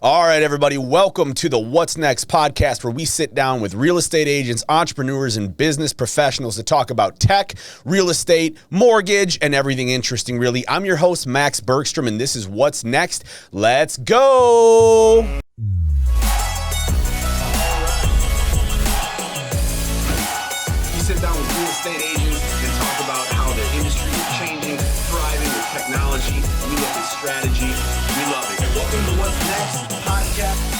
All right, everybody, welcome to the What's Next podcast, where we sit down with real estate agents, entrepreneurs, and business professionals to talk about tech, real estate, mortgage, and everything interesting, really. I'm your host, Max Bergstrom, and this is What's Next. Let's go! We sit down with real estate agents and talk about how the industry is changing, thriving with technology. We look at strategy. We love it. And welcome to What's Next podcast.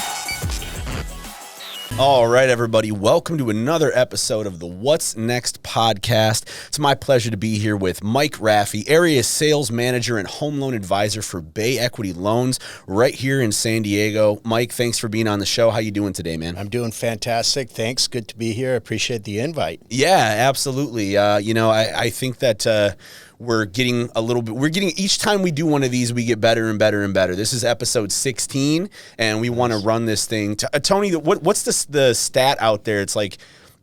All right, everybody. Welcome to another episode of the What's Next podcast. It's my pleasure to be here with Mike Rafii, area sales manager and home loan advisor for Bay Equity Loans right here in San Diego. Mike, thanks for being on the show. How you doing today, man? I'm doing fantastic. Thanks. Good to be here. Appreciate the invite. Yeah, absolutely. I think that we're getting each time we do one of these, we get better and better and better. This is episode 16, and we want to run this thing. Tony, what's the stat out there? It's like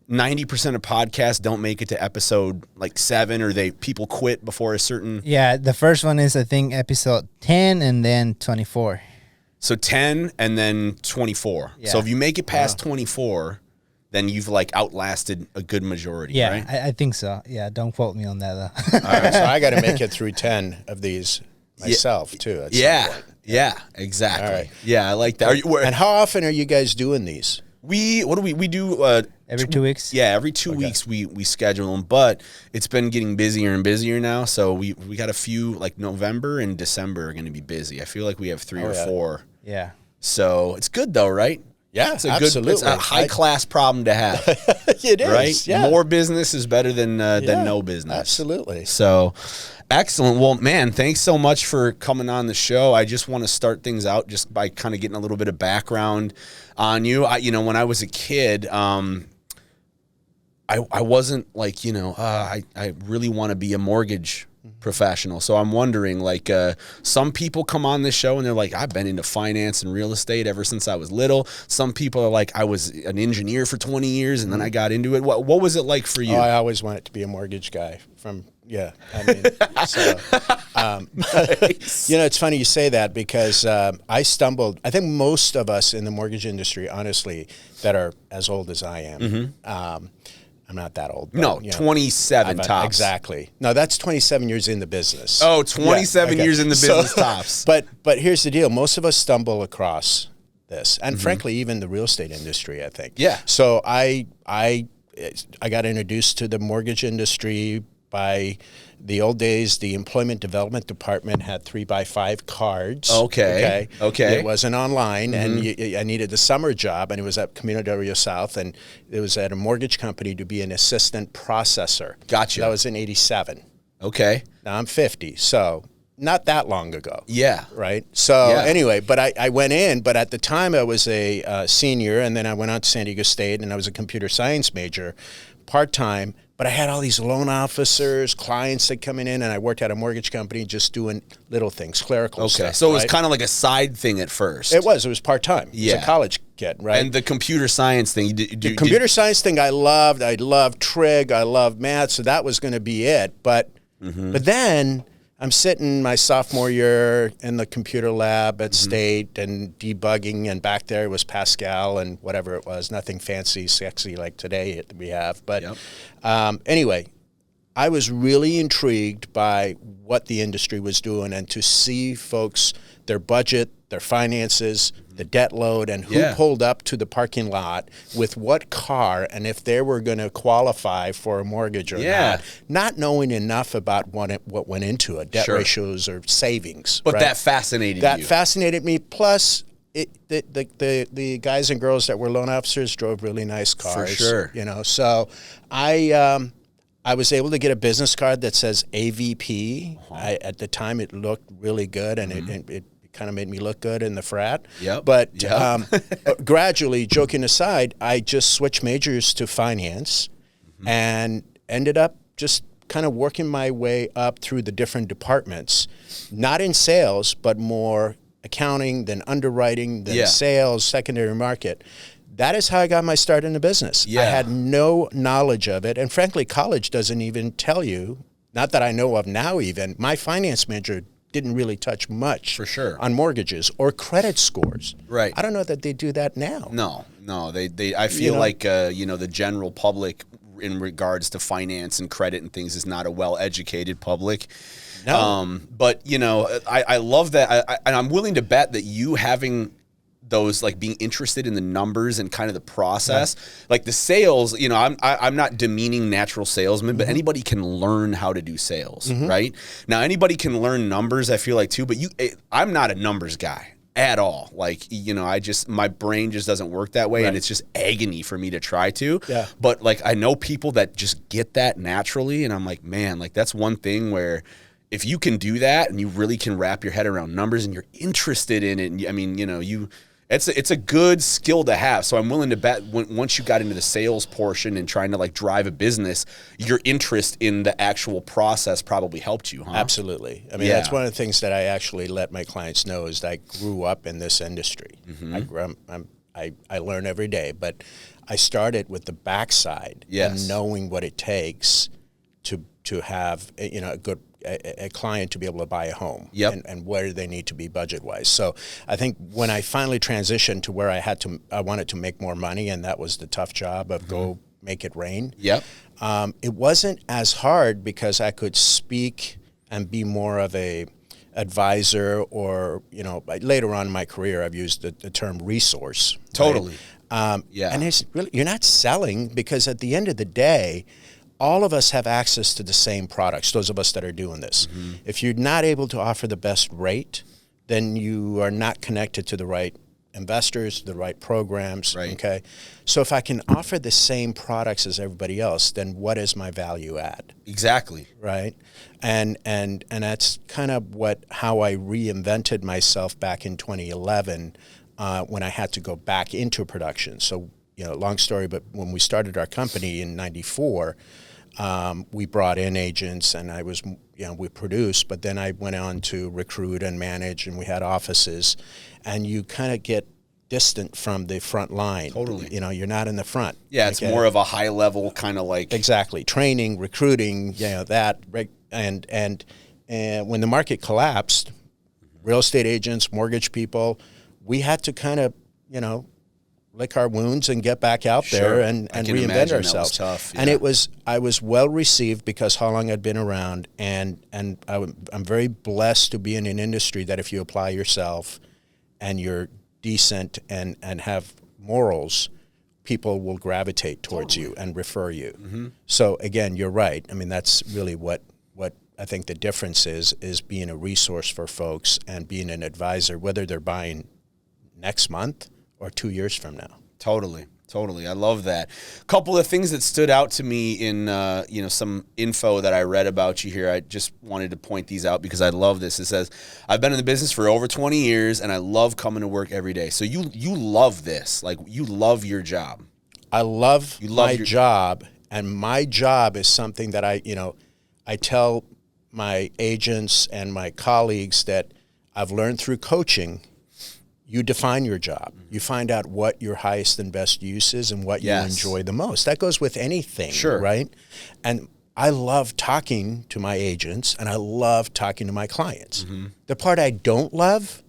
90% of podcasts don't make it to episode like 7, or people quit before a certain. Yeah, the first one is, I think, episode 10 and then 24. So 10 and then 24. Yeah. So if you make it past 24, then you've like outlasted a good majority, yeah, right? I think so. Yeah, don't quote me on that though. All right, so I got to make it through 10 of these myself too. At some point. Yeah, exactly. All right. Yeah, I like that. And how often are you guys doing these? We do every 2 weeks. Yeah, every 2 weeks we schedule them, but it's been getting busier and busier now. So we got a few, like November and December are going to be busy. I feel like we have 3 or 4. Yeah. So it's good though, right? Yeah, absolutely. It's a high class problem to have. It is, right? Yeah. More business is better than no business. Absolutely. So, excellent. Well, man, thanks so much for coming on the show. I just want to start things out just by kind of getting a little bit of background on you. When I was a kid, I wasn't like, I really want to be a mortgage professional. So I'm wondering, like, some people come on this show and they're like, I've been into finance and real estate ever since I was little. Some people are like, I was an engineer for 20 years and then I got into it. What was it like for you? I always wanted to be a mortgage guy Nice. It's funny you say that because I think most of us in the mortgage industry, honestly, that are as old as I am, I'm not that old. But, 27 tops. Exactly. No, that's 27 years in the business. Oh, 27 years in the business tops. But here's the deal. Most of us stumble across this. And frankly, even the real estate industry, I think. Yeah. So I got introduced to the mortgage industry by the old days. The employment development department had 3x5 cards. Okay. It wasn't online, and I needed a summer job, and it was at Camino del Rio South, and it was at a mortgage company to be an assistant processor. Gotcha. That was in '87. Okay. Now I'm 50, so not that long ago. Yeah. Right. So anyway, but I went in, but at the time I was a senior, and then I went on to San Diego State, and I was a computer science major, part-time. But I had all these loan officers, clients that coming in, and I worked at a mortgage company just doing little things, clerical stuff. So it was kind of like a side thing at first. It was part-time. Yeah. It was a college kid, right? And the computer science thing. The computer science thing I loved. I loved trig. I loved math. So that was going to be it. But then I'm sitting my sophomore year in the computer lab at State and debugging, and back there was Pascal and whatever it was, nothing fancy, sexy like today that we have. But anyway, I was really intrigued by what the industry was doing, and to see folks, their budget, their finances, the debt load, and who pulled up to the parking lot with what car, and if they were going to qualify for a mortgage or not knowing enough about what went into it, debt ratios or savings. But that fascinated you. That fascinated me. Plus, the guys and girls that were loan officers drove really nice cars. For sure. So I was able to get a business card that says AVP. At the time, it looked really good, and it kind of made me look good in the frat. But gradually, joking aside, I just switched majors to finance and ended up just kind of working my way up through the different departments, not in sales, but more accounting, then underwriting, then sales, secondary market. That is how I got my start in the business. I had no knowledge of it. And frankly, college doesn't even tell you, not that I know of now even, my finance major didn't really touch much For sure. on mortgages or credit scores. Right. I don't know that they do that now. No, they. I feel like the general public in regards to finance and credit and things is not a well-educated public. No. But I love that, and I'm willing to bet that you having those, like, being interested in the numbers and kind of the process, like the sales, I'm not demeaning natural salesmen, but anybody can learn how to do sales, right? Now, anybody can learn numbers, I feel like, too, but I'm not a numbers guy at all. Like, my brain just doesn't work that way, and it's just agony for me to try to. Yeah. But, like, I know people that just get that naturally, and I'm like, man, like, that's one thing where if you can do that and you really can wrap your head around numbers and you're interested in it, and I mean, it's a good skill to have. So I'm willing to bet once you got into the sales portion and trying to, like, drive a business, your interest in the actual process probably helped you, huh? Absolutely. I mean, that's one of the things that I actually let my clients know is that I grew up in this industry. I learn every day, but I started with the backside and knowing what it takes to have a client to be able to buy a home and where they need to be budget-wise. So I think when I finally transitioned to where I wanted to make more money, and that was the tough job of go make it rain. Yep. It wasn't as hard because I could speak and be more of a advisor, or, later on in my career, I've used the term resource. Totally. Right? And it's really, you're not selling, because at the end of the day, all of us have access to the same products, those of us that are doing this. If you're not able to offer the best rate, then you are not connected to the right investors, the right programs, okay? So if I can offer the same products as everybody else, then what is my value add? Exactly. Right? And that's kind of how I reinvented myself back in 2011 when I had to go back into production. So, long story, but when we started our company in '94, we brought in agents, and we produced, but then I went on to recruit and manage, and we had offices, and you kind of get distant from the front line. Totally. You're not in the front. Yeah, it's more of a high level kind of like. Exactly. Training, recruiting, that, and when the market collapsed, real estate agents, mortgage people, we had to kind of, lick our wounds and get back out there and reinvent ourselves. That was tough, And I was well received because how long I'd been around, and I'm very blessed to be in an industry that if you apply yourself and you're decent and have morals, people will gravitate towards you and refer you. So again, you're right. I mean, that's really what I think the difference is being a resource for folks and being an advisor, whether they're buying next month or 2 years from now. Totally. I love that. A couple of things that stood out to me in some info that I read about you here. I just wanted to point these out because I love this. It says, I've been in the business for over 20 years and I love coming to work every day. So you love this. Like, you love your job. I love my job, and my job is something that I tell my agents and my colleagues that I've learned through coaching. You define your job. You find out what your highest and best use is and what you enjoy the most. That goes with anything, right? And I love talking to my agents, and I love talking to my clients. The part I don't love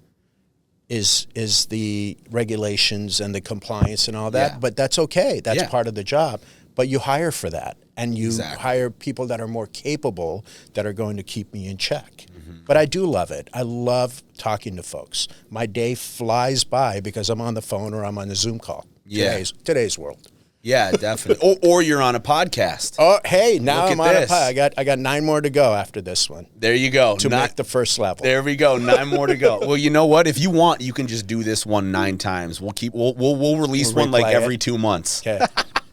is the regulations and the compliance and all that, but that's okay. That's part of the job. But you hire for that, and you hire people that are more capable that are going to keep me in check. But I do love it. I love talking to folks. My day flies by because I'm on the phone or I'm on a Zoom call. Today's world. Yeah, definitely. or you're on a podcast. Oh, hey, now I'm on a podcast. I got 9 more to go after this one. There you go. To make the first level. There we go. 9 more to go. Well, you know what? If you want, you can just do this one 9 times. We'll release one like every 2 months. Okay.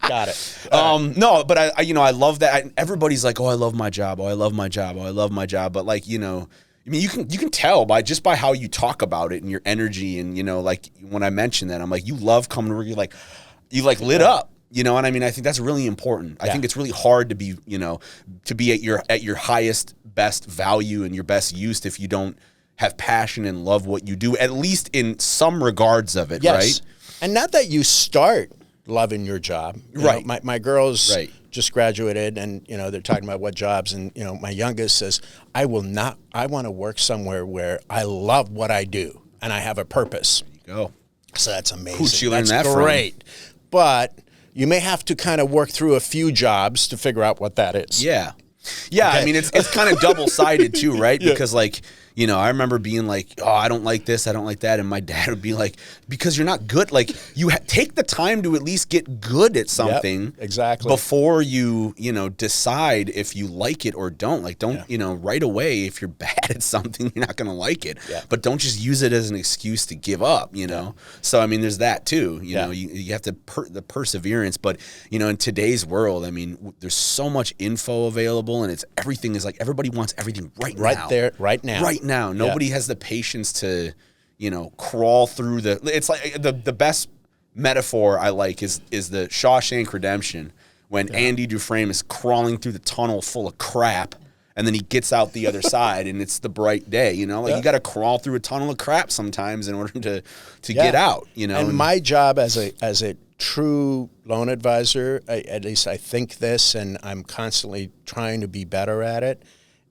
Got it. No, but I love that. Everybody's like, oh, I love my job. Oh, I love my job. Oh, I love my job. But I mean, you can tell by how you talk about it and your energy, and like when I mentioned that, I'm like, you love coming to work. You lit up. And I mean, I think that's really important. I think it's really hard to be, to be at your highest, best value and your best use if you don't have passion and love what you do, at least in some regards of it, right? And not that you start loving your job. My girls just graduated, and they're talking about what jobs, and my youngest says, I want to work somewhere where I love what I do and I have a purpose. There you go. So that's amazing. Who'd she learn that's that from? Great. But you may have to kind of work through a few jobs to figure out what that is. Yeah. Yeah, okay. I mean, it's kind of double-sided too, right? Yeah. Because, like, I remember being like, oh, I don't like this, I don't like that. And my dad would be like, because you're not good. Like, you take the time to at least get good at something. Yep, exactly. Before you, decide if you like it or don't. Like, don't, right away, if you're bad at something, you're not going to like it. Yeah. But don't just use it as an excuse to give up, Yeah. So, I mean, there's that too. You have to, the perseverance. But, in today's world, I mean, there's so much info available, and everything is like, everybody wants everything right now. Right there, right now. Right now. Nobody has the patience to, crawl through it's like the best metaphor I like is the Shawshank Redemption, when Andy Dufresne is crawling through the tunnel full of crap, and then he gets out the other side and it's the bright day, you got to crawl through a tunnel of crap sometimes in order to get out, And my job as a true loan advisor, at least I think this, and I'm constantly trying to be better at it,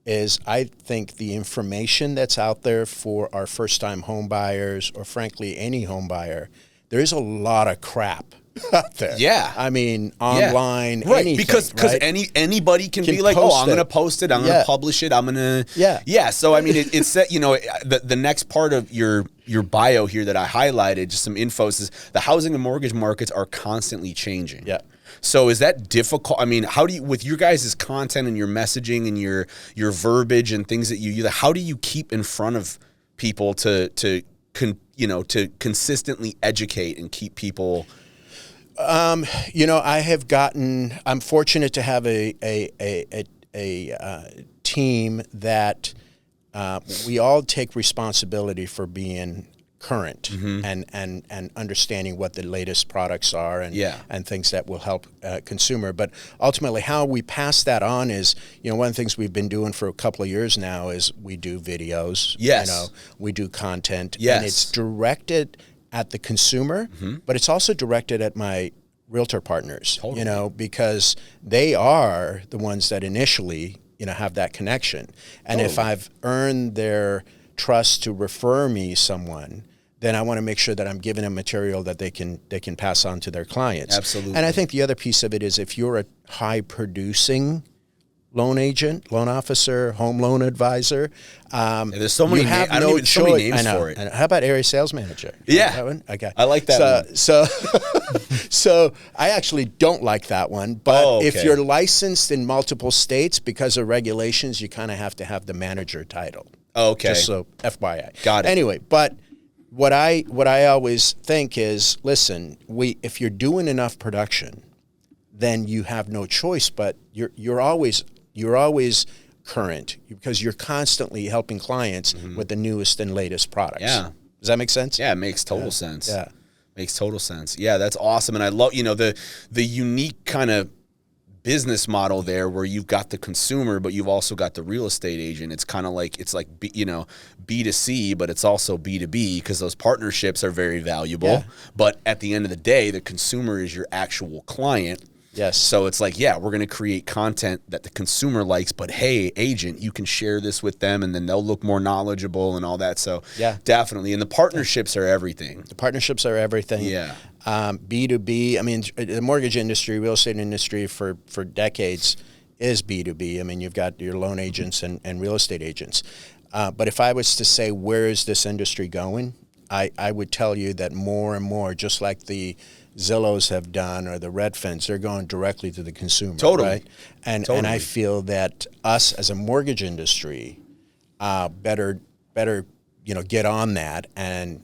is I think the information that's out there for our first-time home buyers, or frankly any home buyer, there is a lot of crap out there. Yeah. I mean, online, right. anything. Because anybody can be like, oh, I'm going to post it, I'm going to publish it, I'm going to... Yeah. So, I mean, it's the next part of your bio here that I highlighted, just some info, is the housing and mortgage markets are constantly changing. Yeah. So is that difficult? I mean, how do you, with your guys' content and your messaging and your verbiage and things that you use, how do you keep in front of people to consistently educate and keep people... I'm fortunate to have a team that we all take responsibility for being current and understanding what the latest products are and things that will help consumer. But ultimately, how we pass that on is, one of the things we've been doing for a couple of years now is we do videos. Yes. We do content. Yes. And it's directed at the consumer, but it's also directed at my realtor partners, totally. Because they are the ones that initially, have that connection. And if I've earned their trust to refer me someone, then I want to make sure that I'm giving them material that they can pass on to their clients. Absolutely. And I think the other piece of it is, if you're a high producing loan agent, loan officer, home loan advisor, there's so many. I don't even so many names for it. And how about area sales manager? Yeah, that one? Okay, I like that one. So I actually don't like that one. But if you're licensed in multiple states, because of regulations, you kind of have to have the manager title. Okay. Just so FYI. Got it. Anyway, but what I always think is, listen, if you're doing enough production, then you have no choice. But you're always current, because you're constantly helping clients with the newest and latest products. Yeah. Does that make sense? Yeah, it makes total sense. Yeah. Makes total sense. Yeah, that's awesome. And I love, the unique kind of business model there, where you've got the consumer, but you've also got the real estate agent. It's kind of like, B2C, but it's also B2B, because those partnerships are very valuable. Yeah. But at the end of the day, the consumer is your actual client. Yes. So it's like, we're going to create content that the consumer likes, but hey, agent, you can share this with them, and then they'll look more knowledgeable and all that. So definitely. And the partnerships are everything. The partnerships are everything. Yeah. B2B, I mean, the mortgage industry, real estate industry for decades is B2B. I mean, you've got your loan agents and real estate agents. But if I was to say, where is this industry going? I would tell you that more and more, just like the Zillows have done, or the Redfins, they're going directly to the consumer. Totally. Right? And I feel that us as a mortgage industry better get on that and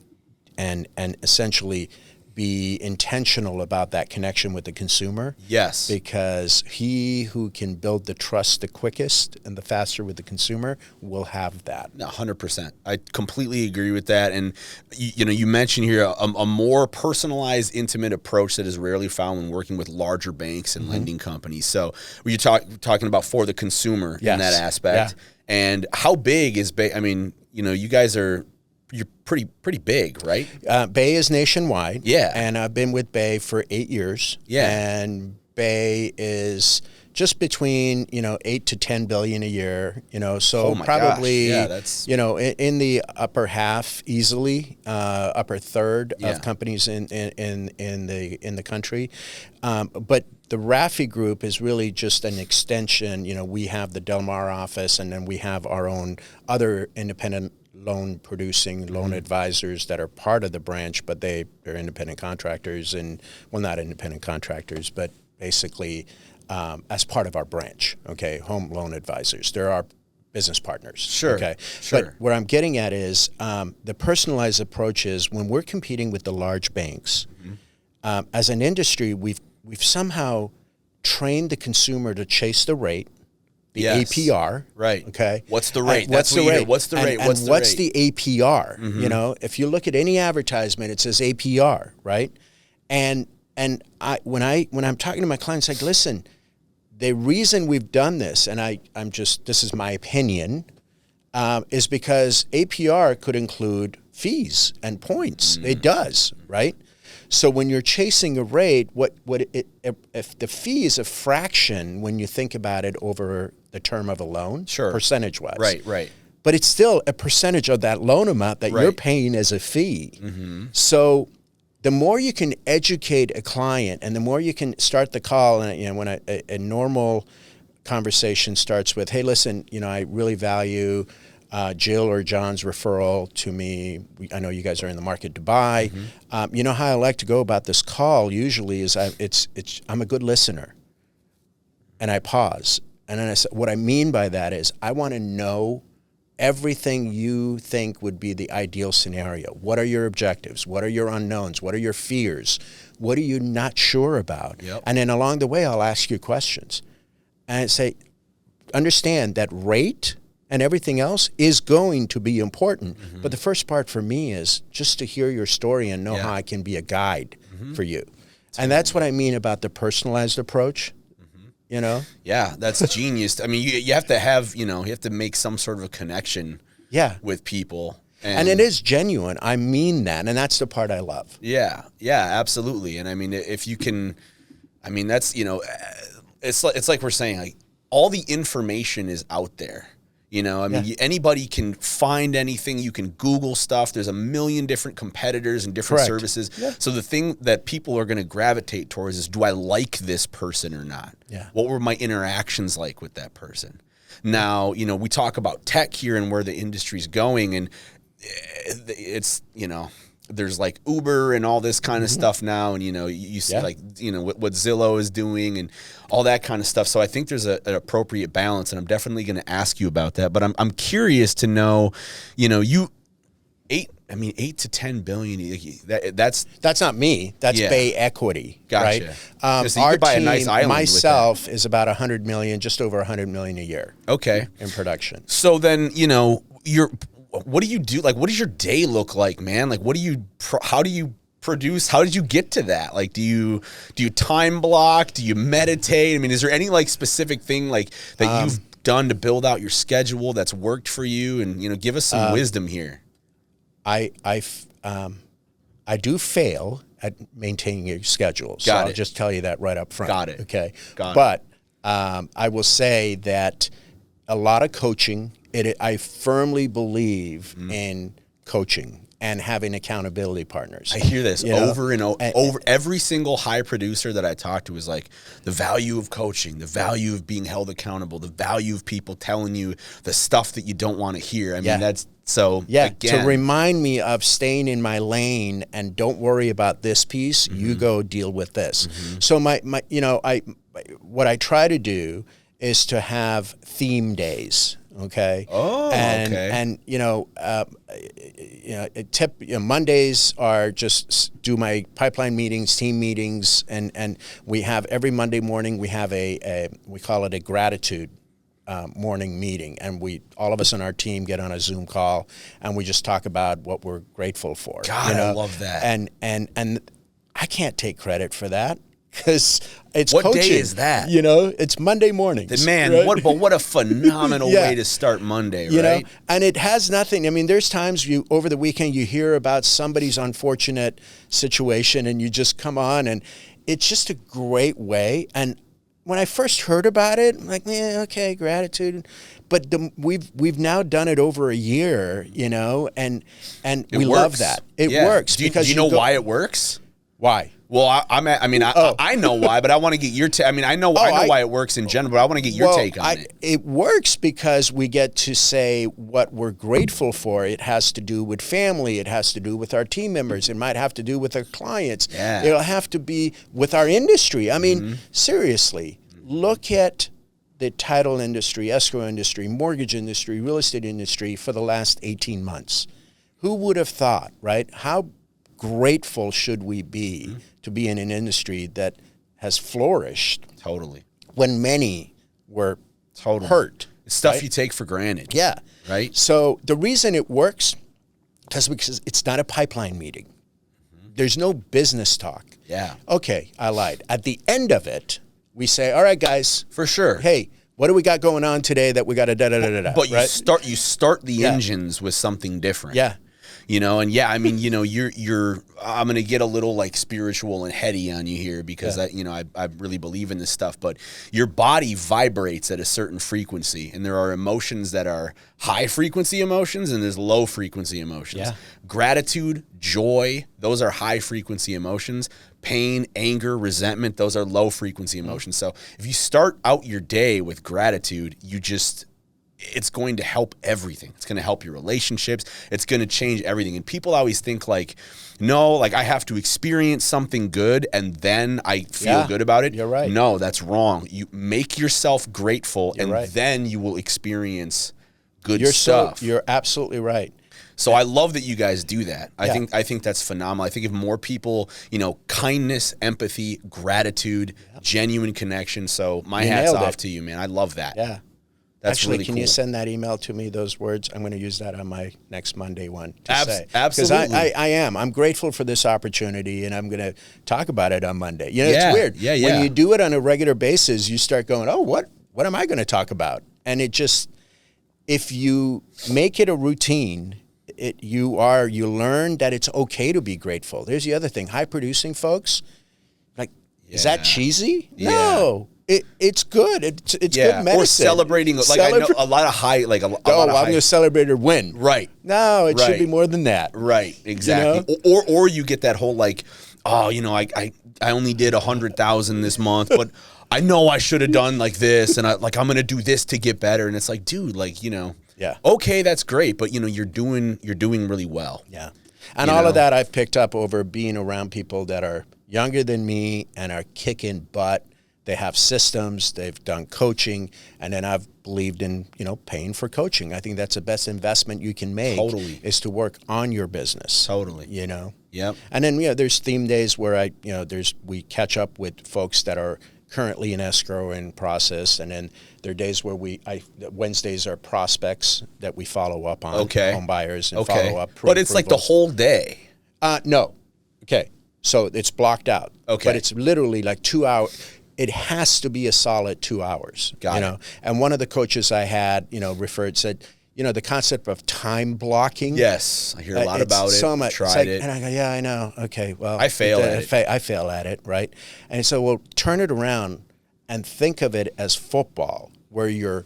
essentially be intentional about that connection with the consumer. Yes. Because he who can build the trust the quickest and the faster with the consumer will have that. 100%. I completely agree with that. And, you mentioned here a more personalized, intimate approach that is rarely found when working with larger banks and lending companies. So were you talking about for the consumer in that aspect? Yeah. And how big is Bay? I mean, you guys you're pretty big, right? Bay is nationwide. Yeah. And I've been with Bay for 8 years. Yeah. And Bay is just between 8 to 10 billion a year. So Oh my probably gosh. Yeah, that's in the upper half easily, upper third Yeah. of companies in the country. But the Rafii Group is really just an extension. We have the Del Mar office, and then we have our own other independent loan producing loan advisors that are part of the branch, but they're independent contractors, and not independent contractors, but basically as part of our branch. Okay, home loan advisors. They're our business partners. Sure. Okay. Sure. But what I'm getting at is the personalized approach is when we're competing with the large banks. As an industry, we've somehow trained the consumer to chase the rate, the Yes. APR. Right. Okay. What's the rate? What's That's the what you hear. rate? What's the rate? And What's the what's rate? the APR? If you look at any advertisement, it says APR, right? And when I'm talking to my clients, like, listen, the reason we've done this, and this is my opinion, is because APR could include fees and points. It does, right? So when you're chasing a rate, if the fee is a fraction when you think about it over the term of a loan, Sure. percentage-wise. Right. But it's still a percentage of that loan amount that you're Right. paying as a fee. So the more you can educate a client and the more you can start the call, and when a normal conversation starts with, hey, listen, I really value Jill or John's referral to me. I know you guys are in the market to buy. How I like to go about this call usually is I'm a good listener. And I pause. And then I say, what I mean by that is I want to know everything you think would be the ideal scenario. What are your objectives? What are your unknowns? What are your fears? What are you not sure about? Yep. And then along the way, I'll ask you questions. And I say, understand that rate and everything else is going to be important. But the first part for me is just to hear your story and know how I can be a guide for you. And that's what I mean about the personalized approach. Yeah, that's genius. I mean, you have to have, you have to make some sort of a connection with people. And it is genuine. I mean that. And that's the part I love. Yeah, absolutely. And I mean, if you can, that's, it's like we're saying, like, all the information is out there. Anybody can find anything. You can Google stuff. There's a million different competitors and different services. Yeah. So the thing that people are going to gravitate towards is, do I like this person or not? Yeah. What were my interactions like with that person? Now, we talk about tech here and where the industry's going, and it's, there's like Uber and all this kind of stuff now, and you see like what Zillow is doing and all that kind of stuff. So I think there's an appropriate balance, and I'm definitely going to ask you about that. But I'm curious to know, 8 to 10 billion. That's not me. That's Bay Equity. Gotcha. Right? So you could buy a nice island myself is about 100 million, just over 100 million a year. Okay. In production. So then what do you do? Like, what does your day look like, man? Like, how do you produce? How did you get to that? Like, do you time block? Do you meditate? I mean, is there any like specific thing like that you've done to build out your schedule that's worked for you? And, give us some wisdom here. I do fail at maintaining a schedule. So I'll just tell you that right up front. Got it. Okay. Got it. But I will say that a lot of coaching, I firmly believe in coaching and having accountability partners. I hear this over and over. Every single high producer that I talk to is like, the value of coaching, the value of being held accountable, the value of people telling you the stuff that you don't want to hear. I mean, that's so, again, to remind me of staying in my lane and don't worry about this piece, you go deal with this. So what I try to do is to have theme days. Okay. Oh, okay. And Mondays are just do my pipeline meetings, team meetings, and we have every Monday morning we have we call it a gratitude morning meeting, and all of us on our team get on a Zoom call and we just talk about what we're grateful for. God, I love that. And I can't take credit for that. because it's What coaching. day is that? You know, it's Monday mornings. Man, right? what a phenomenal Yeah. way to start Monday, You right? know, and it has nothing. I mean, there's times over the weekend you hear about somebody's unfortunate situation, and you just come on, and it's just a great way. And when I first heard about it, I'm like, yeah, okay, gratitude. But we've now done it over a year, you know, and we love that. It works. Do you know why it works? Why? Well, I know why, but I want to get your take. I mean, I know why it works in general, but I want to get your take on it. It works because we get to say what we're grateful for. It has to do with family. It has to do with our team members. It might have to do with our clients. Yeah. It'll have to be with our industry. I mean, seriously, look at the title industry, escrow industry, mortgage industry, real estate industry for the last 18 months. Who would have thought, right? How grateful should we be to be in an industry that has flourished Totally. when many were hurt? It's stuff right? you take for granted. Yeah. Right? So the reason it works is because it's not a pipeline meeting. There's no business talk. Yeah. Okay, I lied. At the end of it, we say, all right, guys. For sure. Hey, what do we got going on today that we got to da-da-da-da-da? But right? you start the engines with something different. Yeah. You know, and I mean, you know, I'm going to get a little like spiritual and heady on you here because I really believe in this stuff, but your body vibrates at a certain frequency, and there are emotions that are high frequency emotions and there's low frequency emotions. Yeah. Gratitude, joy, those are high frequency emotions. Pain, anger, resentment, those are low frequency emotions. So if you start out your day with gratitude, it's going to help everything. It's going to help your relationships. It's going to change everything. And people always think like, no, like I have to experience something good and then I feel good about it. You're right. No, that's wrong. You make yourself grateful then you will experience good stuff. You're absolutely right. So I love that you guys do that. I think that's phenomenal. I think if more people, you know, kindness, empathy, gratitude, genuine connection. So my hat's off to you, man. I love that. Yeah. That's Actually, really can cool. you send that email to me, those words? I'm going to use that on my next Monday one to say. Absolutely. Because I am. I'm grateful for this opportunity, and I'm going to talk about it on Monday. You know, it's weird. Yeah. When you do it on a regular basis, you start going, oh, what am I going to talk about? And it just, if you make it a routine, you learn that it's okay to be grateful. There's the other thing. High producing folks, like, is that cheesy? Yeah. No. It's good. It's good medicine. Or celebrating, like I know a lot of high, like a lot of I'm going to celebrate her win. Right. No, it should be more than that. Right. Exactly. You know? Or you get that whole like, oh, you know, I only did 100,000 this month, but I know I should have done like this, and I'm going to do this to get better. And it's like, dude, like, you know, okay, that's great, but you know, you're doing really well. Yeah. And all of that I've picked up over being around people that are younger than me and are kicking butt. They have systems, they've done coaching, and then I've believed in, you know, paying for coaching. I think that's the best investment you can make is to work on your business. Totally. You know? Yep. And then, you know, there's theme days where we catch up with folks that are currently in escrow and process, and then there are days where Wednesdays are prospects that we follow up on, home buyers and follow up. But it's like the whole day. No. Okay. So it's blocked out. Okay. But it's literally like 2 hours. It has to be a solid 2 hours. Got it. And one of the coaches I had, said, you know, the concept of time blocking. Yes, I hear a lot about it. So much. Tried it. And I go, yeah, I know. Okay, well. I fail at it. I fail at it, right? And so, well, turn it around and think of it as football, where you're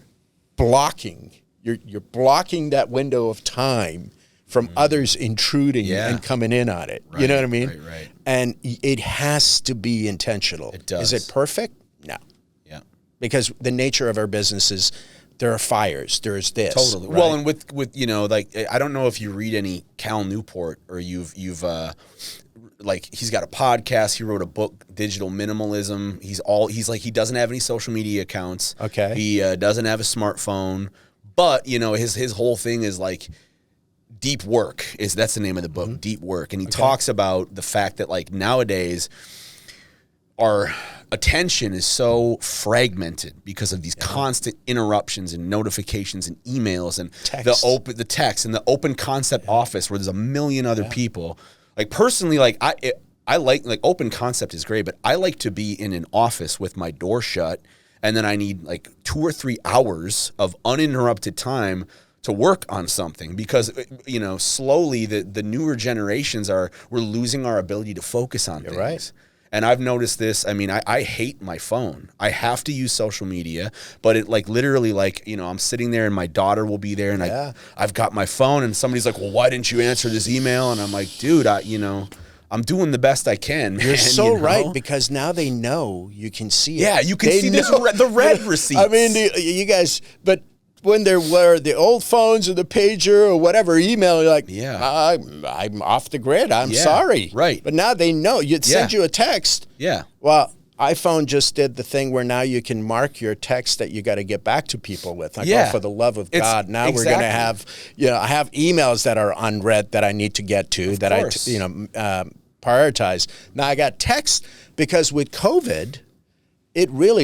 blocking. You're blocking that window of time from others intruding and coming in on it. Right, you know what I mean? Right. And it has to be intentional. It does. Is it perfect? No. Yeah. Because the nature of our business is there are fires. There's this. Totally. Right? Well, and with you know, like I don't know if you read any Cal Newport or you've like he's got a podcast. He wrote a book, Digital Minimalism. He doesn't have any social media accounts. Okay. He doesn't have a smartphone, but you know his whole thing is like. Deep Work that's the name of the book, Deep Work. And he talks about the fact that like nowadays our attention is so fragmented because of these constant interruptions and notifications and emails and the text and the open concept office where there's a million other people. Like personally, like I like open concept is great, but I like to be in an office with my door shut, and then I need like 2 or 3 hours of uninterrupted time to work on something, because slowly the newer generations we're losing our ability to focus on things. Right. And I've noticed this. I mean, I hate my phone. I have to use social media, but it literally I'm sitting there and my daughter will be there and I've got my phone and somebody's like, well, why didn't you answer this email? And I'm like, dude, I'm doing the best I can, man. You're so right, because now they know you can see it. Yeah, you can see the red receipts. I mean, you guys, but when there were the old phones or the pager or whatever email, you're like, I'm off the grid. I'm sorry. Right. But now they know. You'd send you a text. Yeah. Well, iPhone just did the thing where now you can mark your text that you got to get back to people with. Like, oh, for the love of God, now we're going to have, I have emails that are unread that I need to get to, that I prioritize. Now I got text, because with COVID,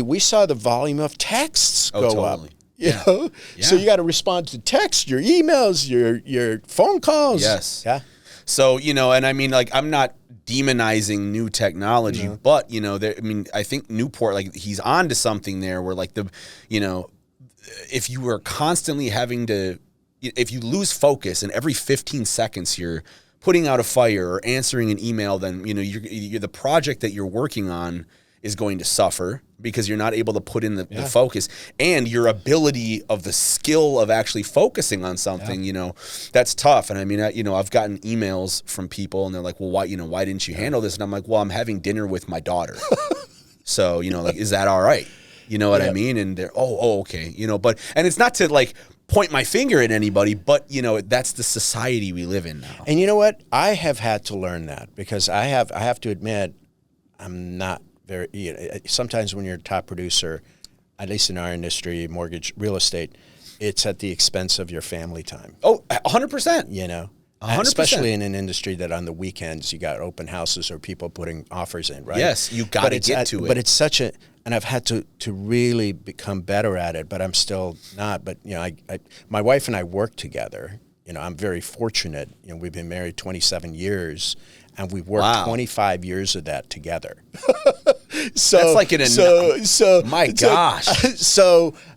we saw the volume of texts go up. So you got to respond to text, your emails, your phone calls. Yes. Yeah. So, and I mean, I'm not demonizing new technology, but, I think Newport, he's on to something there where if you were constantly if you lose focus and every 15 seconds you're putting out a fire or answering an email, then, you're the project that you're working on is going to suffer, because you're not able to put in the focus, and your ability of the skill of actually focusing on something, that's tough. And I mean, I've gotten emails from people and they're like, well, why didn't you handle this? And I'm like, well, I'm having dinner with my daughter. So, is that all right? You know what I mean? And they're, okay. And it's not to point my finger at anybody, but that's the society we live in now. And you know what? I have had to learn that, because I have to admit, I'm not very, sometimes when you're a top producer, at least in our industry, mortgage, real estate, it's at the expense of your family time. Oh, 100%. 100%. 100%. Especially in an industry that on the weekends you got open houses or people putting offers in, right? Yes, you got to get to it. But it's such a, and I've had to really become better at it, but I'm still not. But, my wife and I work together. I'm very fortunate. We've been married 27 years. And we've worked 25 years of that together. So that's like my gosh.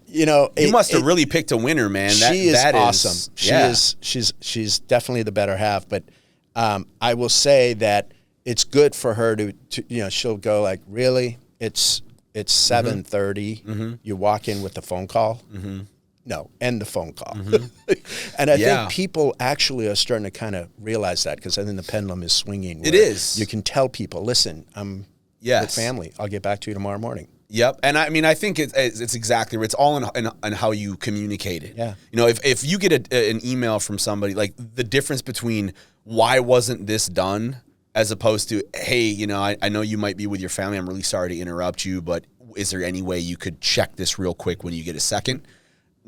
You must have really picked a winner, man. She is awesome. She's definitely the better half. But I will say that it's good for her to she'll go like, really? It's 7:30. You walk in with the phone call. No, end the phone call. And I think people actually are starting to kind of realize that, because I think the pendulum is swinging. It is. You can tell people, listen, I'm with family. I'll get back to you tomorrow morning. Yep. And I mean, I think it's exactly, it's all in how you communicate it. Yeah. If you get an email from somebody, the difference between why wasn't this done as opposed to, hey, I know you might be with your family. I'm really sorry to interrupt you, but is there any way you could check this real quick when you get a second?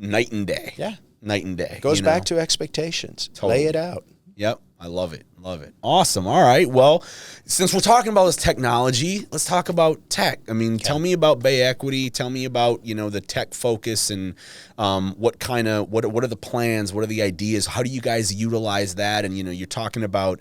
Night and day. Yeah. Night and day. It goes back to expectations. Totally. Lay it out. Yep. I love it. Love it. Awesome. All right. Well, since we're talking about this technology, let's talk about tech. I mean, tell me about Bay Equity. Tell me about, the tech focus and what are the plans? What are the ideas? How do you guys utilize that? And, you're talking about,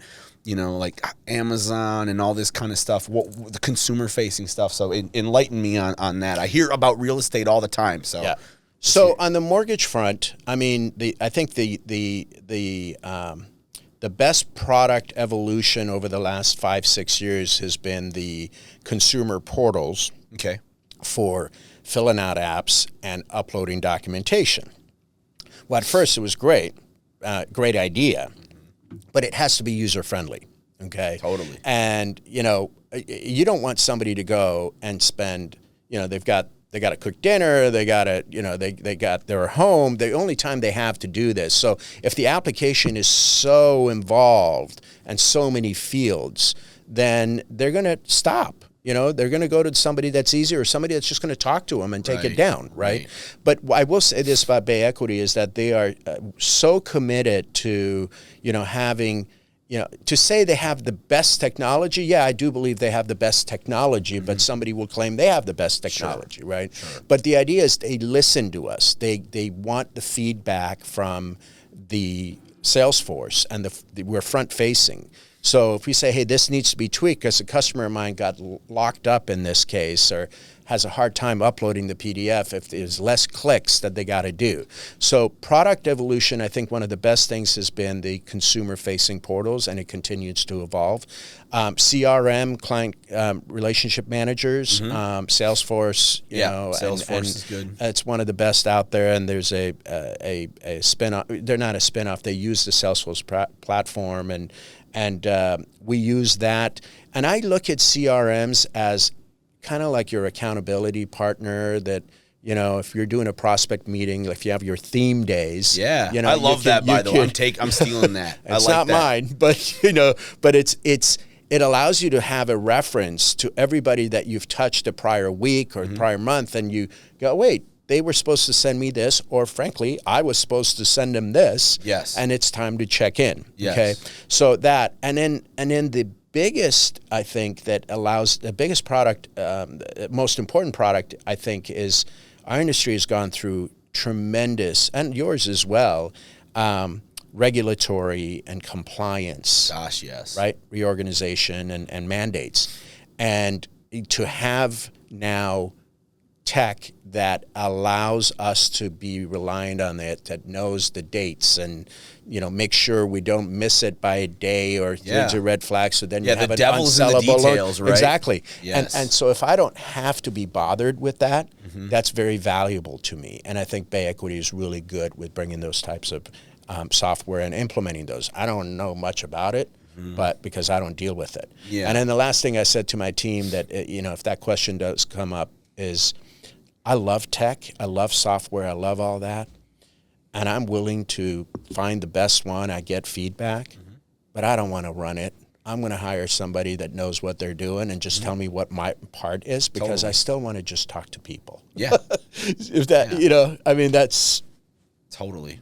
Amazon and all this kind of stuff, the consumer facing stuff. So enlighten me on that. I hear about real estate all the time. So. Yeah. So on the mortgage front, I mean, I think the best product evolution over the last 5-6 years has been the consumer portals. Okay. For filling out apps and uploading documentation. Well, at first it was great idea, but it has to be user friendly. Okay. Totally. And you don't want somebody to go and spend. They got to cook dinner. They got to, they're home. The only time they have to do this. So if the application is so involved and so many fields, then they're going to stop. They're going to go to somebody that's easier, or somebody that's just going to talk to them and take it down, right? But I will say this about Bay Equity is that they are so committed to, having, to say they have the best technology. Yeah, I do believe they have the best technology, but somebody will claim they have the best technology, right? Sure. But the idea is they listen to us. They want the feedback from the sales force, and we're front facing. So if we say, hey, this needs to be tweaked because the customer of mine got locked up in this case or has a hard time uploading the PDF, if there's less clicks that they got to do. So product evolution, I think one of the best things has been the consumer-facing portals, and it continues to evolve. CRM, client relationship managers, Salesforce, you know, Salesforce is good. It's one of the best out there, and there's a spin-off. They're not a spin-off. They use the Salesforce platform, and we use that. And I look at CRMs as kind of like your accountability partner that, you know, if you're doing a prospect meeting, if you have your theme days. Yeah, you know, I love that, by the way. I'm stealing that. It's I like not that. mine, but, you know, but it allows you to have a reference to everybody that you've touched the prior week or prior month, and you go, wait, they were supposed to send me this, or frankly, I was supposed to send them this. Yes. And it's time to check in. Yes. Okay. So that, and then the biggest, I think, that allows the biggest product, most important product, I think, is our industry has gone through tremendous, and yours as well, regulatory and compliance. Gosh, yes. Right? Reorganization and mandates. And to have now tech that allows us to be reliant on it, that knows the dates and, you know, make sure we don't miss it by a day or things are red flags. So then you have the an devil's in the unsellable details, right? Exactly. Yes. And so if I don't have to be bothered with that, that's very valuable to me. And I think Bay Equity is really good with bringing those types of software and implementing those. I don't know much about it, but because I don't deal with it. Yeah. And then the last thing I said to my team that, you know, if that question does come up is, I love tech, I love software, I love all that, and I'm willing to find the best one. I get feedback, but I don't want to run it. I'm going to hire somebody that knows what they're doing and just tell me what my part is, because I still want to just talk to people. Yeah. If that, you know, I mean, that's... Totally.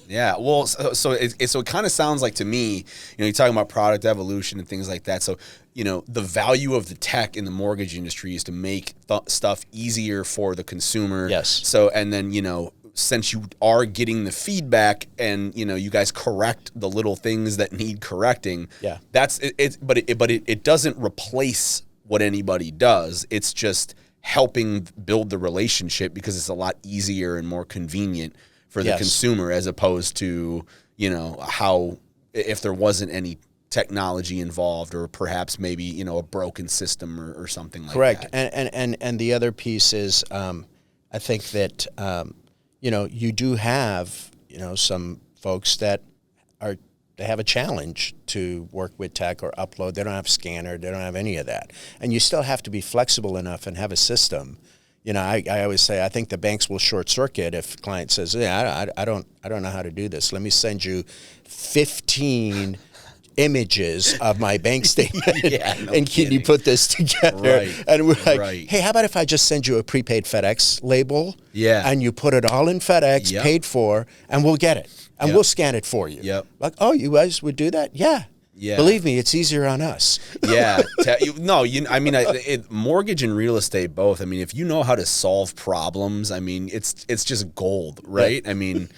Yeah. Well, so it kind of sounds like to me, you know, you're talking about product evolution and things like that. So, you know, the value of the tech in the mortgage industry is to make stuff easier for the consumer. Yes. So, and then, you know, since you are getting the feedback and, you know, you guys correct the little things that need correcting. Yeah. That's it. But it doesn't replace what anybody does. It's just helping build the relationship, because it's a lot easier and more convenient for the consumer, as opposed to, you know, how if there wasn't any technology involved, or perhaps maybe, you know, a broken system or something like that. Correct. And the other piece is, I think that, you know, you do have, you know, some folks that they have a challenge to work with tech or upload. They don't have scanner. They don't have any of that. And you still have to be flexible enough and have a system. You know, I always say, I think the banks will short circuit if a client says, yeah, I don't know how to do this. Let me send you 15 images of my bank statement and can you put this together? Right. And we're like, hey, how about if I just send you a prepaid FedEx label and you put it all in FedEx, paid for, and we'll get it. And we'll scan it for you. Yep. Like, oh, you guys would do that? Yeah. Yeah. Believe me, it's easier on us. Yeah. I mean, mortgage and real estate both. I mean, if you know how to solve problems, I mean, it's just gold, right? I mean,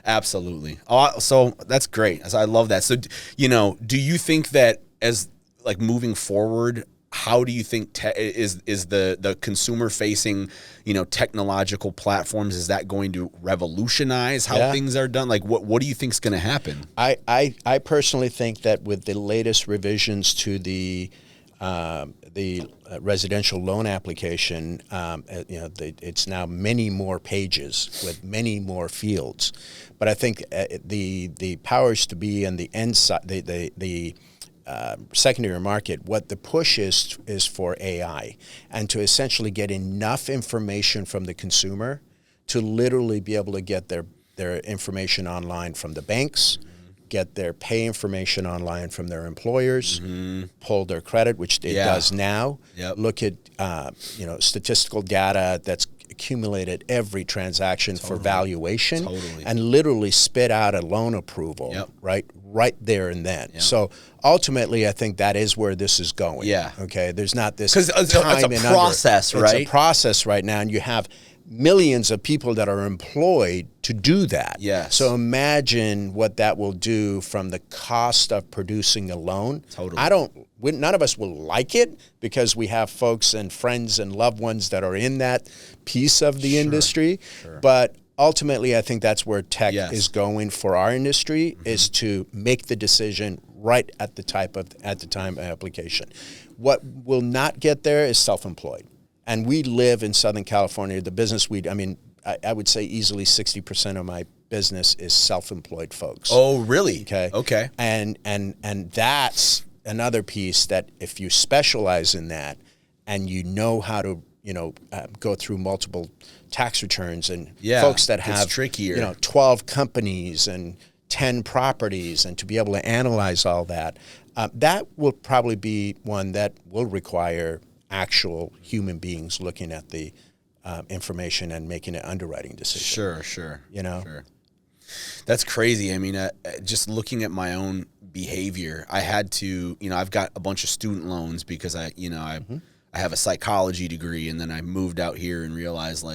absolutely. So that's great. I love that. So, you know, do you think that as like moving forward, how do you think is the consumer facing, you know, technological platforms, is that going to revolutionize how things are done? Like what do you think is going to happen? I personally think that with the latest revisions to the residential loan application, you know, it's now many more pages with many more fields. But I think the powers to be and the end side, the secondary market, what the push is for AI, and to essentially get enough information from the consumer to literally be able to get their information online from the banks, get their pay information online from their employers, pull their credit, which it does now. Look at you know, statistical data that's accumulated every transaction for valuation, and literally spit out a loan approval right there and then. So ultimately, I think that is where this is going. Okay, there's not this because it's a process, right? It's a process right now, and you have millions of people that are employed to do that. Yes. So imagine what that will do from the cost of producing a loan. Totally. None of us will like it because we have folks and friends and loved ones that are in that piece of the industry. Sure. But ultimately, I think that's where tech Yes. is going for our industry, is to make the decision right at the time of application. What will not get there is self-employed. And we live in Southern California. The business I would say easily 60% of my business is self-employed folks. Oh, really? Okay. And that's another piece that if you specialize in that and you know how to, go through multiple tax returns and folks that have trickier. 12 companies and 10 properties, and to be able to analyze all that, that will probably be one that will require actual human beings looking at the information and making an underwriting decision. Sure. Sure. That's crazy. I mean, just looking at my own behavior, I had to, I've got a bunch of student loans because I have a psychology degree, and then I moved out here and realized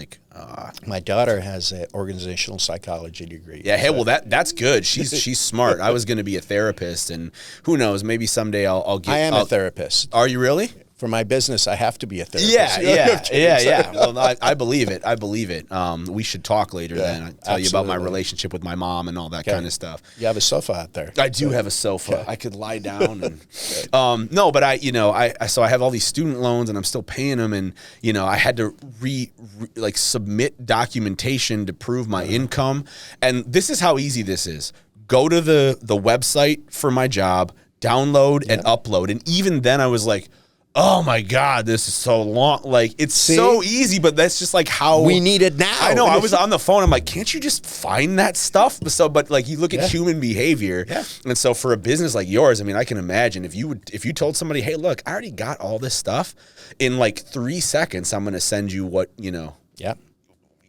my daughter has an organizational psychology degree. Yeah, hey, well that's good. She's smart. I was going to be a therapist, and who knows, maybe someday I'll get. I am a therapist. Are you really? For my business, I have to be a therapist. Yeah. Well, I believe it. We should talk later then. I'll tell you about my relationship with my mom and all that kind of stuff. You have a sofa out there. I do have a sofa. Okay. I could lie down and no, but I have all these student loans and I'm still paying them, and I had to submit documentation to prove my income. And this is how easy this is. Go to the website for my job, download and upload. And even then I was like, oh my God, this is so long. It's so easy, but that's just how we need it now. I know. I was on the phone. I'm like, can't you just find that stuff? But you look at human behavior. Yeah. And so for a business like yours, I mean, I can imagine if you told somebody, hey, look, I already got all this stuff in 3 seconds, I'm going to send you what, Yeah.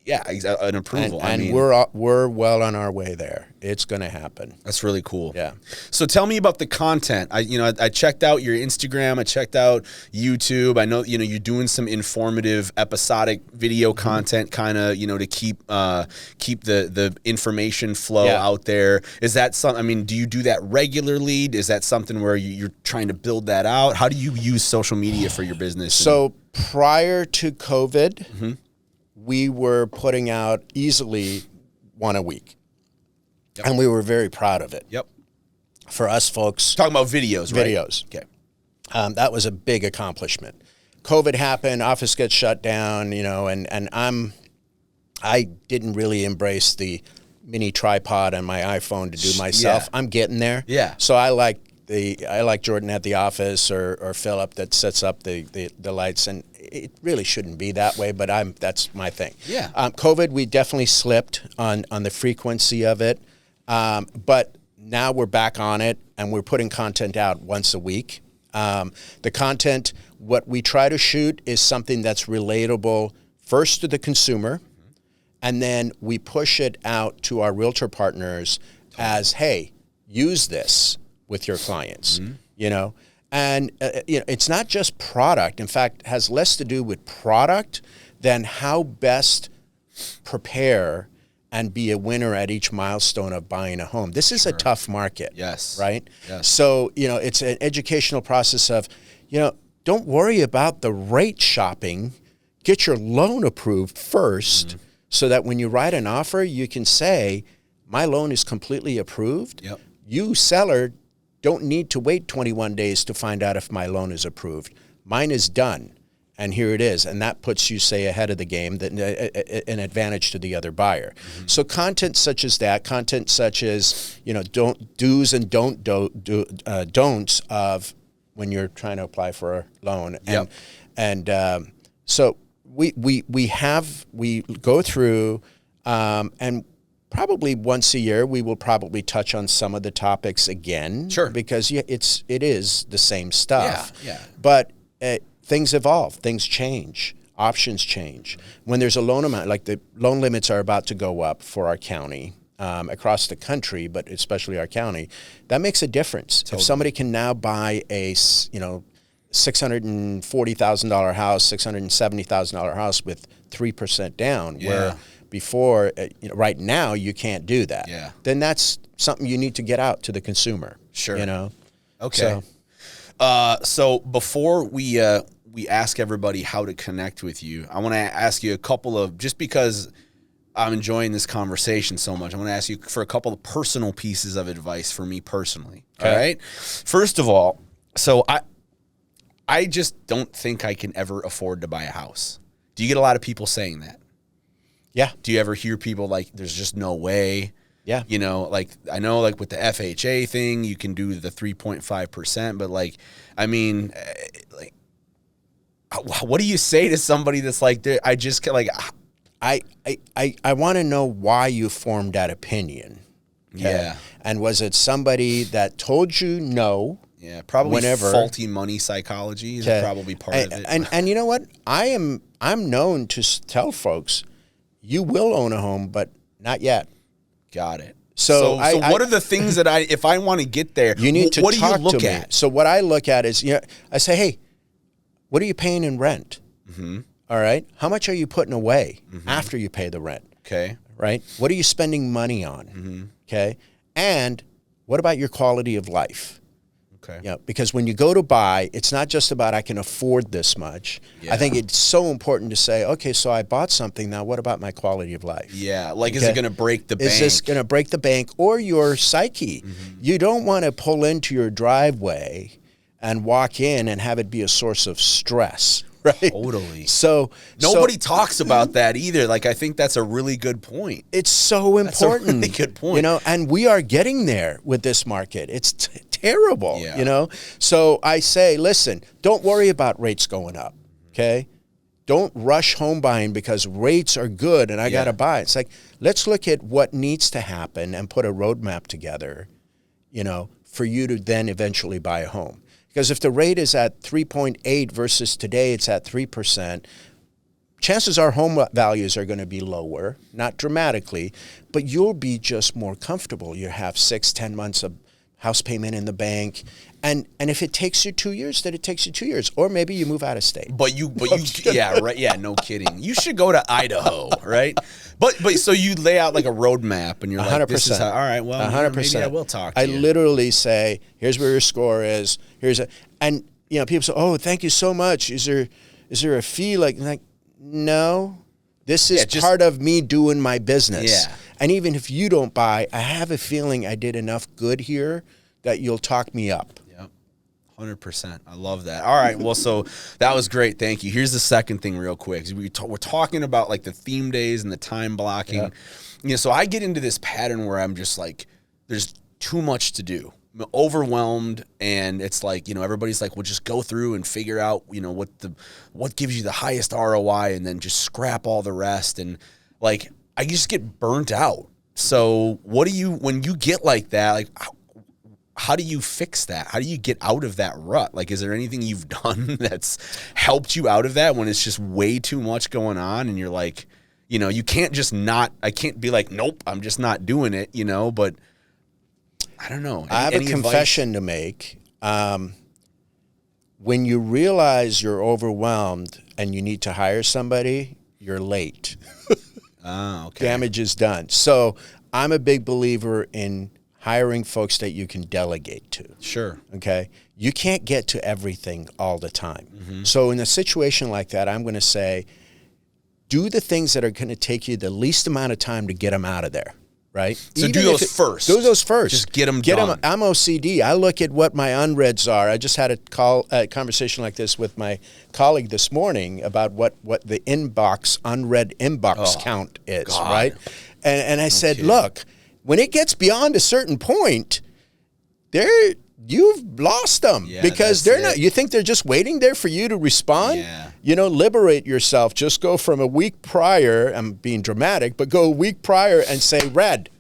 Yeah, an approval. And we're well on our way there. It's going to happen. That's really cool. Yeah. So tell me about the content. I checked out your Instagram. I checked out YouTube. I know you're doing some informative episodic video content, kind of to keep the information flow out there. Is that something? I mean, do you do that regularly? Is that something where you're trying to build that out? How do you use social media for your business? So prior to COVID. We were putting out easily one a week. Yep. And we were very proud of it. Yep. For us folks. Talking about videos, right? Videos. Okay. That was a big accomplishment. COVID happened, office gets shut down, and I didn't really embrace the mini tripod on my iPhone to do myself. Yeah. I'm getting there. Yeah. So I like Jordan at the office or Philip that sets up the lights, and it really shouldn't be that way, but that's my thing. Yeah. COVID, we definitely slipped on the frequency of it, but now we're back on it, and we're putting content out once a week. The content, what we try to shoot is something that's relatable first to the consumer, and then we push it out to our realtor partners as, hey, use this with your clients, And it's not just product. In fact, it has less to do with product than how best prepare and be a winner at each milestone of buying a home. This is a tough market. Yes. Right? Yes. So, it's an educational process of, don't worry about the rate shopping. Get your loan approved first so that when you write an offer, you can say, my loan is completely approved. Yep. You, seller, don't need to wait 21 days to find out if my loan is approved. Mine is done, and here it is. And that puts you, say, ahead of the game, an advantage to the other buyer. Mm-hmm. So content such as that, content such as, do's and don'ts of when you're trying to apply for a loan. So we go through and probably once a year, we will probably touch on some of the topics again. Sure. Because it is the same stuff. Yeah. But things evolve, things change, options change. When there's a loan amount, like the loan limits are about to go up for our county, across the country, but especially our county, that makes a difference. Totally. If somebody can now buy a $640,000 house, $670,000 house with 3% down, where before, right now, you can't do that. Yeah. Then that's something you need to get out to the consumer. Sure. Okay. So before we ask everybody how to connect with you, I want to ask you a couple of, just because I'm enjoying this conversation so much, I want to ask you for a couple of personal pieces of advice for me personally. Okay. All right. First of all, so I just don't think I can ever afford to buy a house. Do you get a lot of people saying that? Yeah. Do you ever hear people like, there's just no way? Yeah. Like I know like with the FHA thing, you can do the 3.5%, but like, I mean, like, what do you say to somebody that's like, I just like, I want to know why you formed that opinion. Okay? Yeah. And was it somebody that told you no? Yeah, probably whenever. Faulty money psychology is probably part of it. And you know what? I'm known to tell folks, you will own a home, but not yet. Got it. So what are the things that if I want to get there, you need to what talk do you look to me. at? So what I look at is, I say, hey, what are you paying in rent? Mm-hmm. All right. How much are you putting away after you pay the rent? Okay. Right. What are you spending money on? Mm-hmm. Okay. And what about your quality of life? Okay. Because when you go to buy, it's not just about I can afford this much. Yeah. I think it's so important to say, okay, so I bought something. Now, what about my quality of life? Yeah. Like, is it going to break the bank? Is this going to break the bank or your psyche? Mm-hmm. You don't want to pull into your driveway and walk in and have it be a source of stress. Right. Totally. So nobody talks about that either. Like, I think that's a really good point. It's so important. That's a really good point. And we are getting there with this market. It's terrible, Yeah. So I say, listen, don't worry about rates going up, okay? Don't rush home buying because rates are good and I got to buy. It's like, let's look at what needs to happen and put a roadmap together, for you to then eventually buy a home. Because if the rate is at 3.8 versus today it's at 3%, chances are home values are going to be lower, not dramatically, but you'll be just more comfortable. You have 6-10 months of house payment in the bank. And if it takes you 2 years, then it takes you 2 years. Or maybe you move out of state. But you yeah, right. Yeah, no kidding. You should go to Idaho, right? But so you lay out like a roadmap and you're 100%. like, this is how, all right, well, 100%. maybe I will talk to you. I literally say, here's where your score is. And people say, oh, thank you so much. Is there a fee? Like no, this is part of me doing my business. Yeah. And even if you don't buy, I have a feeling I did enough good here that you'll talk me up. 100%. I love that. All right. Well, so that was great. Thank you. Here's the second thing real quick. We're talking about like the theme days and the time blocking. Yeah. So I get into this pattern where I'm just like, there's too much to do. I'm overwhelmed, and it's like, everybody's like, well, just go through and figure out, what gives you the highest ROI and then just scrap all the rest. And like, I just get burnt out. So when you get like that, like, how do you fix that? How do you get out of that rut? Like, is there anything you've done that's helped you out of that when it's just way too much going on and you're like, you can't just I can't be like, nope, I'm just not doing it, but I don't know. I have a confession to make. When you realize you're overwhelmed and you need to hire somebody, you're late. Okay. Damage is done. So I'm a big believer in hiring folks that you can delegate to. Sure. Okay? You can't get to everything all the time. Mm-hmm. So in a situation like that, I'm going to say, do the things that are going to take you the least amount of time to get them out of there, right? So do those first. Do those first. Just get them done. I'm OCD. I look at what my unreads are. I just had a conversation like this with my colleague this morning about what the unread inbox count is, God. right? And I said, look, when it gets beyond a certain point, you've lost them because they're not. You think they're just waiting there for you to respond? Yeah. Liberate yourself. Just go from a week prior. I'm being dramatic, but go a week prior and say read.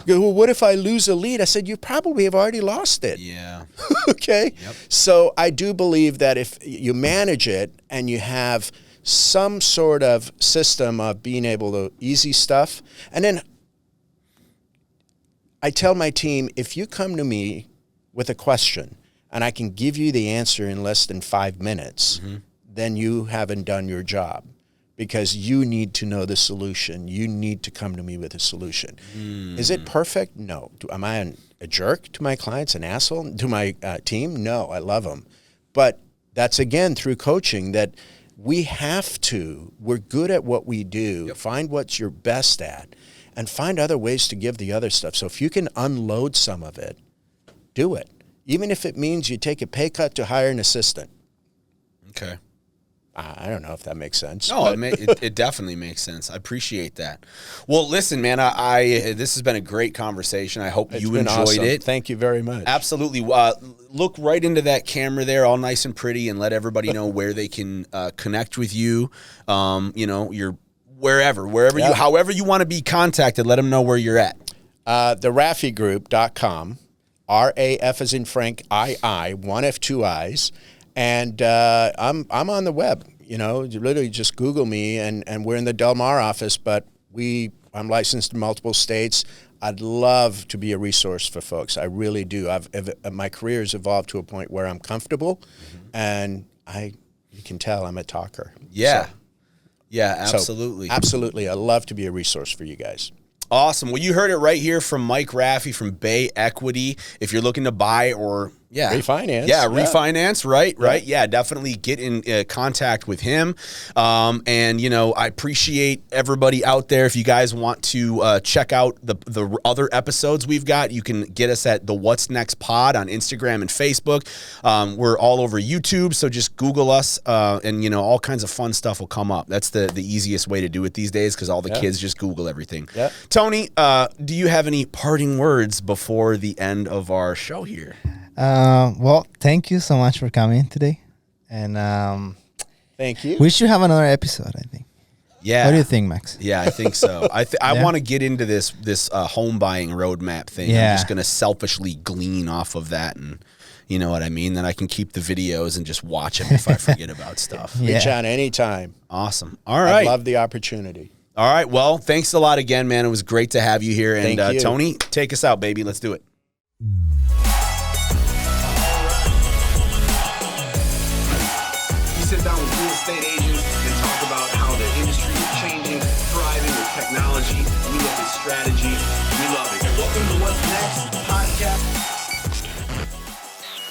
Go, well, what if I lose a lead? I said, you probably have already lost it. Yeah. Okay. Yep. So I do believe that if you manage it and you have some sort of system of being able to easy stuff, and then I tell my team, if you come to me with a question and I can give you the answer in less than 5 minutes, then you haven't done your job, because you need to know the solution. You need to come to me with a solution. Is it perfect? No. Am I a jerk to my clients, an asshole to my team? No, I love them. But that's, again, through coaching, that we're good at what we do. Find what you're best at and find other ways to give the other stuff. So if you can unload some of it, do it. Even if it means you take a pay cut to hire an assistant. Okay. I don't know if that makes sense. No, it definitely makes sense. I appreciate that. Well, listen, man, this has been a great conversation. I hope you enjoyed it. Thank you very much. Absolutely. Look right into that camera there, all nice and pretty, and let everybody know where they can connect with you. You're wherever you, however you want to be contacted, let them know where you're at. The RafiiGroup.com, RAF as in Frank, II, one F, two I's. And I'm on the web, you literally just Google me, and we're in the Del Mar office, but I'm licensed in multiple states. I'd love to be a resource for folks. I really do. My career has evolved to a point where I'm comfortable, and you can tell I'm a talker. Yeah. So, yeah, absolutely. Absolutely. I'd love to be a resource for you guys. Awesome. Well, you heard it right here from Mike Rafii from Bay Equity. If you're looking to buy or refinance. Refinance. Right. Yeah, definitely get in contact with him. And I appreciate everybody out there. If you guys want to check out the other episodes we've got, you can get us at the What's Next Pod on Instagram and Facebook. We're all over YouTube, so just Google us, and all kinds of fun stuff will come up. That's the easiest way to do it these days, because all the kids just Google everything. Yeah. Tony, do you have any parting words before the end of our show here? Well, thank you so much for coming today, and thank you. We should have another episode, I think. Yeah. What do you think, Max? Yeah, I think so. I want to get into this home buying roadmap thing. Yeah. I'm just going to selfishly glean off of that, and you know what I mean? Then I can keep the videos and just watch them if I forget about stuff. Reach out anytime. Awesome. All right. I love the opportunity. All right. Well, thanks a lot again, man. It was great to have you here. And Thank you. Tony, take us out, baby. Let's do it. Sit down with real estate agents and talk about how the industry is changing, thriving with technology. We look at strategy. We love it. Welcome to What's Next.